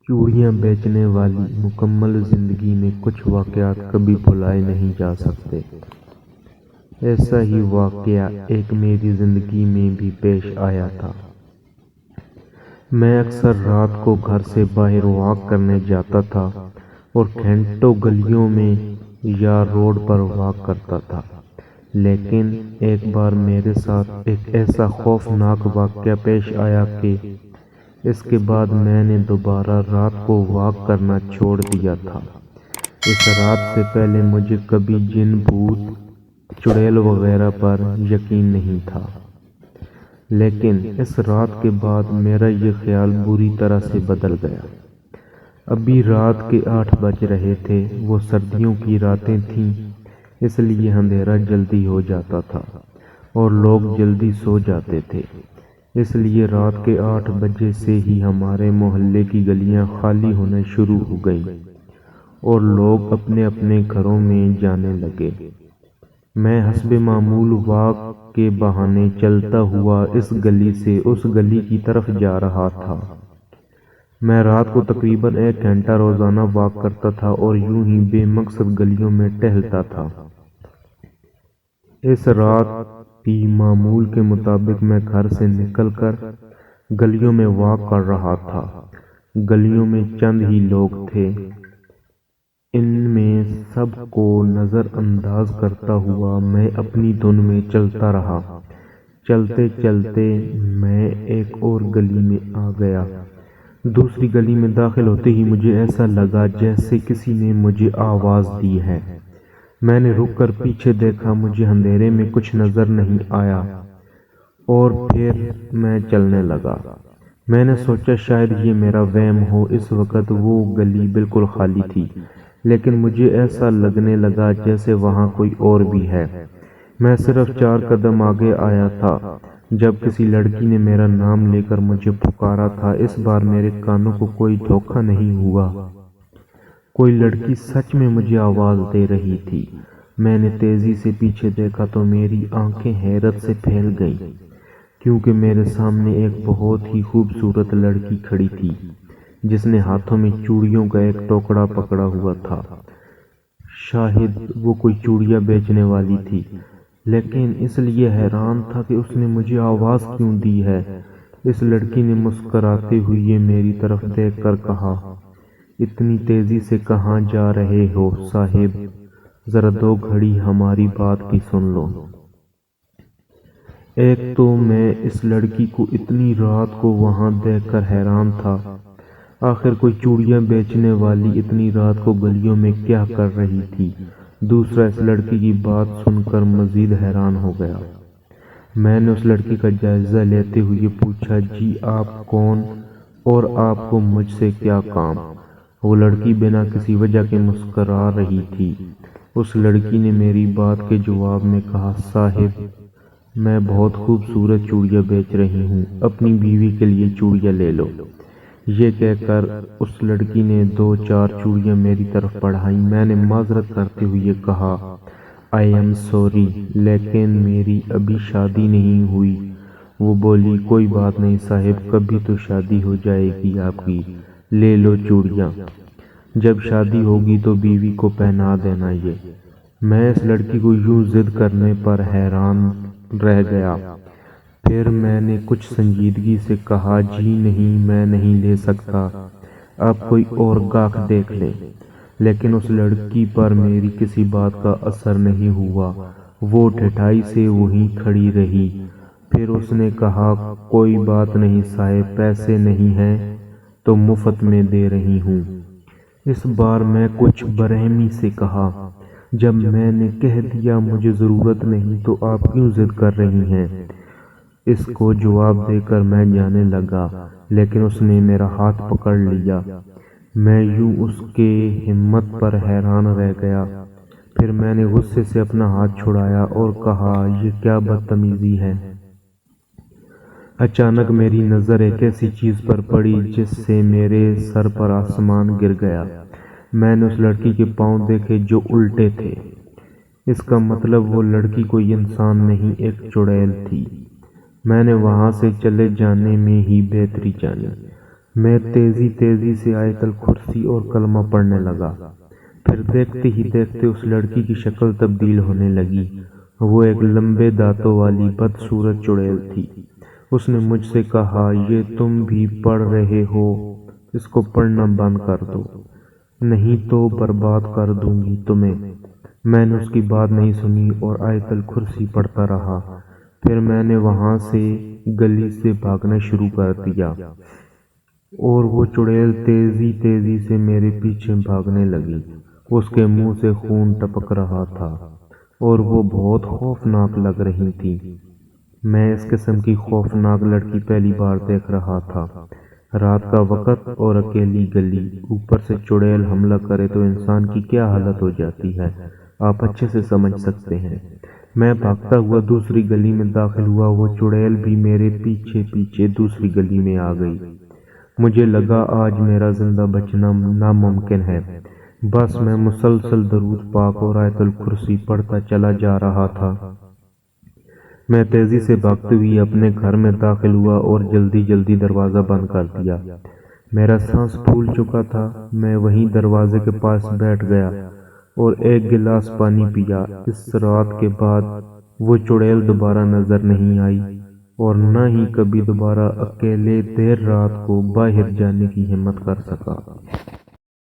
چوڑیاں بیچنے والی مکمل زندگی میں کچھ واقعات کبھی بھلائے نہیں جا سکتے۔ ایسا ہی واقعہ ایک میری زندگی میں بھی پیش آیا تھا۔ میں اکثر رات کو گھر سے باہر واک کرنے جاتا تھا اور گھنٹوں گلیوں میں یا روڈ پر واک کرتا تھا، لیکن ایک بار میرے ساتھ ایک ایسا خوفناک واقعہ پیش آیا کہ اس کے بعد میں نے دوبارہ رات کو واک کرنا چھوڑ دیا تھا۔ اس رات سے پہلے مجھے کبھی جن، بھوت، چڑیل وغیرہ پر یقین نہیں تھا، لیکن اس رات کے بعد میرا یہ خیال بری طرح سے بدل گیا۔ ابھی رات کے 8 بج رہے تھے۔ وہ سردیوں کی راتیں تھیں، اس لیے اندھیرا جلدی ہو جاتا تھا اور لوگ جلدی سو جاتے تھے۔ اس لیے رات کے 8 بجے سے ہی ہمارے محلے کی گلیاں خالی ہونا شروع ہو گئیں اور لوگ اپنے اپنے گھروں میں جانے لگے۔ میں حسب معمول واک کے بہانے چلتا ہوا اس گلی سے اس گلی کی طرف جا رہا تھا۔ میں رات کو تقریباً 1 گھنٹہ روزانہ واک کرتا تھا اور یوں ہی بے مقصد گلیوں میں ٹہلتا تھا۔ اس رات بھی معمول کے مطابق میں گھر سے نکل کر گلیوں میں واک کر رہا تھا۔ گلیوں میں چند ہی لوگ تھے۔ ان میں سب کو نظر انداز کرتا ہوا میں اپنی دھن میں چلتا رہا۔ چلتے چلتے میں ایک اور گلی میں آ گیا۔ دوسری گلی میں داخل ہوتے ہی مجھے ایسا لگا جیسے کسی نے مجھے آواز دی ہے۔ میں نے رک کر پیچھے دیکھا، مجھے اندھیرے میں کچھ نظر نہیں آیا اور پھر میں چلنے لگا۔ میں نے سوچا شاید یہ میرا وہم ہو۔ اس وقت وہ گلی بالکل خالی تھی، لیکن مجھے ایسا لگنے لگا جیسے وہاں کوئی اور بھی ہے۔ میں صرف 4 قدم آگے آیا تھا جب کسی لڑکی نے میرا نام لے کر مجھے پکارا تھا۔ اس بار میرے کانوں کو کوئی دھوکہ نہیں ہوا۔ کوئی لڑکی سچ میں مجھے آواز دے رہی تھی۔ میں نے تیزی سے پیچھے دیکھا تو میری آنکھیں حیرت سے پھیل گئیں، کیونکہ میرے سامنے ایک بہت ہی خوبصورت لڑکی کھڑی تھی جس نے ہاتھوں میں چوڑیوں کا ایک ٹوکرا پکڑا ہوا تھا۔ شاید وہ کوئی چوڑیاں بیچنے والی تھی، لیکن اس لیے حیران تھا کہ اس نے مجھے آواز کیوں دی ہے۔ اس لڑکی نے مسکراتے ہوئے میری طرف دیکھ کر کہا، اتنی تیزی سے کہاں جا رہے ہو صاحب؟ ذرا 2 گھڑی ہماری بات کی سن لو۔ ایک تو میں اس لڑکی کو اتنی رات کو وہاں دیکھ کر حیران تھا۔ آخر کوئی چوڑیاں بیچنے والی اتنی رات کو گلیوں میں کیا کر رہی تھی؟ دوسرا، اس لڑکی کی بات سن کر مزید حیران ہو گیا۔ میں نے اس لڑکی کا جائزہ لیتے ہوئے پوچھا، جی آپ کون اور آپ کو مجھ سے کیا کام؟ وہ لڑکی بنا کسی وجہ کے مسکرا رہی تھی۔ اس لڑکی نے میری بات کے جواب میں کہا، صاحب میں بہت خوبصورت چوڑیاں بیچ رہی ہوں، اپنی بیوی کے لیے چوڑیاں لے لو۔ یہ کہہ کر اس لڑکی نے 2-4 چوڑیاں میری طرف بڑھائیں۔ میں نے معذرت کرتے ہوئے کہا، آئی ایم سوری، لیکن میری ابھی شادی نہیں ہوئی۔ وہ بولی، کوئی بات نہیں صاحب، کبھی تو شادی ہو جائے گی آپ کی، لے لو چوڑیاں، جب شادی ہوگی تو بیوی کو پہنا دینا یہ۔ میں اس لڑکی کو یوں ضد کرنے پر حیران رہ گیا۔ پھر میں نے کچھ سنجیدگی سے کہا، جی نہیں، میں نہیں لے سکتا، آپ کوئی اور گاہک دیکھ لیں۔ لیکن اس لڑکی پر میری کسی بات کا اثر نہیں ہوا۔ وہ ڈھٹائی سے وہیں کھڑی رہی۔ پھر اس نے کہا، کوئی بات نہیں صاحب، پیسے نہیں ہیں تو مفت میں دے رہی ہوں۔ اس بار میں کچھ برہمی سے کہا، جب میں نے کہہ دیا مجھے ضرورت نہیں تو آپ کیوں ضد کر رہی ہیں؟ اس کو جواب دے کر میں جانے لگا، لیکن اس نے میرا ہاتھ پکڑ لیا۔ میں یوں اس کے ہمت پر حیران رہ گیا۔ پھر میں نے غصے سے اپنا ہاتھ چھڑایا اور کہا، یہ کیا بدتمیزی ہے؟ اچانک میری نظر ایک ایسی چیز پر پڑی جس سے میرے سر پر آسمان گر گیا۔ میں نے اس لڑکی کے پاؤں دیکھے جو الٹے تھے۔ اس کا مطلب وہ لڑکی کوئی انسان نہیں، ایک چڑیل تھی۔ میں نے وہاں سے چلے جانے میں ہی بہتری جانی۔ میں تیزی تیزی سے آیت الکرسی اور کلمہ پڑھنے لگا۔ پھر دیکھتے ہی دیکھتے اس لڑکی کی شکل تبدیل ہونے لگی۔ وہ ایک لمبے دانتوں والی بدصورت چڑیل تھی۔ اس نے مجھ سے کہا، یہ تم بھی پڑھ رہے ہو؟ اس کو پڑھنا بند کر دو، نہیں تو برباد کر دوں گی تمہیں۔ میں نے اس کی بات نہیں سنی اور آیت الکرسی پڑھتا رہا۔ پھر میں نے وہاں سے گلی سے بھاگنا شروع کر دیا اور وہ چڑیل تیزی تیزی سے میرے پیچھے بھاگنے لگی۔ اس کے منہ سے خون ٹپک رہا تھا اور وہ بہت خوفناک لگ رہی تھی۔ میں اس قسم کی خوفناک لڑکی پہلی بار دیکھ رہا تھا۔ رات کا وقت اور اکیلی گلی، اوپر سے چڑیل حملہ کرے تو انسان کی کیا حالت ہو جاتی ہے، آپ اچھے سے سمجھ سکتے ہیں۔ میں بھاگتا ہوا دوسری گلی میں داخل ہوا، وہ چڑیل بھی میرے پیچھے پیچھے دوسری گلی میں آ گئی۔ مجھے لگا آج میرا زندہ بچنا ناممکن ہے۔ بس میں مسلسل درود پاک اور آیت الکرسی پڑھتا چلا جا رہا تھا۔ میں تیزی سے بھاگتے ہوئے اپنے گھر میں داخل ہوا اور جلدی جلدی دروازہ بند کر دیا۔ میرا سانس پھول چکا تھا۔ میں وہیں دروازے کے پاس بیٹھ گیا اور ایک گلاس پانی پیا۔ اس رات کے بعد وہ چڑیل دوبارہ نظر نہیں آئی اور نہ ہی کبھی دوبارہ اکیلے دیر رات کو باہر جانے کی ہمت کر سکا۔